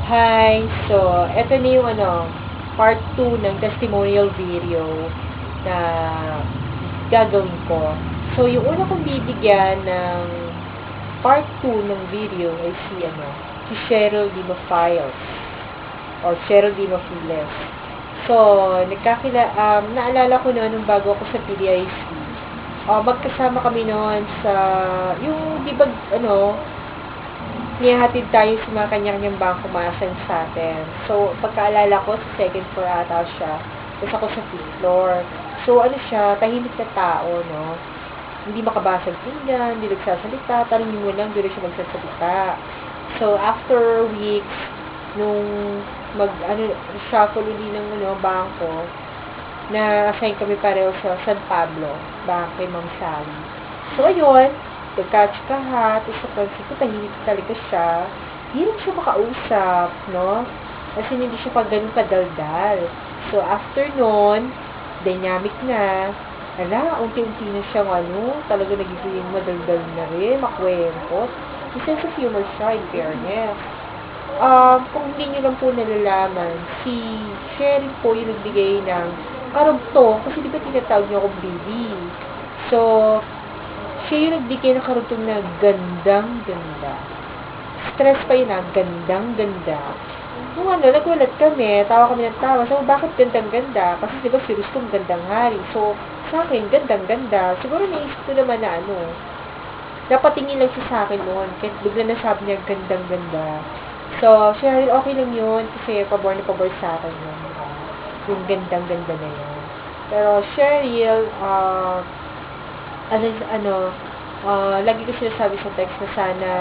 Hi! So, eto na yung part 2 ng testimonial video na gagawin ko. So, yung una kong bibigyan ng part 2 ng video ay si Cheryl Dimafiles or Cheryl Dimafiles. So, naalala ko noon nung bago ako sa PDIC. Magkasama kami noon sa, yung, di ba, nihahatid tayo sa mga kanya-kanyang bangko maasan sa atin. So, pagkaalala ko, sa second floor ata siya. Tapos ako sa fifth floor. So, siya, tahimik na tao, no? Hindi makabasag pinggan, hindi nagsasalita, tanongin mo lang, hindi siya magsasalita. So, after weeks, nung shuffle uli ng bangko, na-assign kami pareho sa San Pablo, bangko kay Ma'am Sally. So, ayun, pagka-catch ka ha, tapos sa pansin ko, tahimik talaga siya. Hindi rin siya makausap, no? Kasi hindi siya pag ganun kadaldal. So, after nun, dynamic na, unti-unti na siyang talaga nagiging madaldal na rin, makwempot. May sense of humor siya, in fairness. Kung hindi nyo lang po nalalaman, si Sherry po yung nagbigay ng karugtong, kasi di ba tinatawag niyo akong baby. So, siya yung nagbigay ng karugtong na gandang-ganda. Stress pa yun gandang-ganda. Nung nagwalat kami, tawa kami ng tawa. So, bakit gandang-ganda? Kasi diba si Rustom gandang hari. So, sa akin, gandang-ganda. Siguro naisip ko naman na napatingin lang siya sa akin noon. Kaya bigla nasabi niya gandang-ganda. So, Cheryl, okay lang yun. Kasi pabor na pabor sa akin yun. Yung gandang-ganda na yun. Pero, Cheryl, lagi ko sinasabi sa text na sana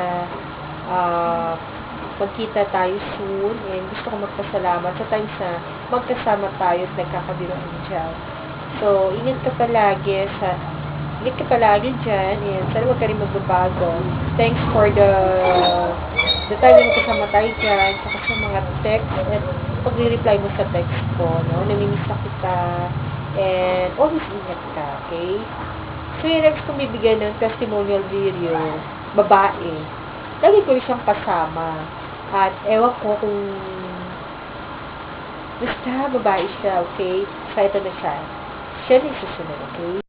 magkita tayo soon, and gusto ko magpasalamat sa times na magkasama tayo at nagkakabiruan dyan. So, ingat ka palagi dyan, and sana wag ka rin magbabago. Thanks for the time na magkasama tayo dyan, saka sa mga text, at pagre-reply mo sa text ko, no? Namimiss na kita, and always ingat ka, okay? So, yung next kong bibigyan ng testimonial video, babae. Lagi ko siyang kasama. At ewan ko kung basta babae siya, okay? So, ito na siya. Siya na yung susunod, okay?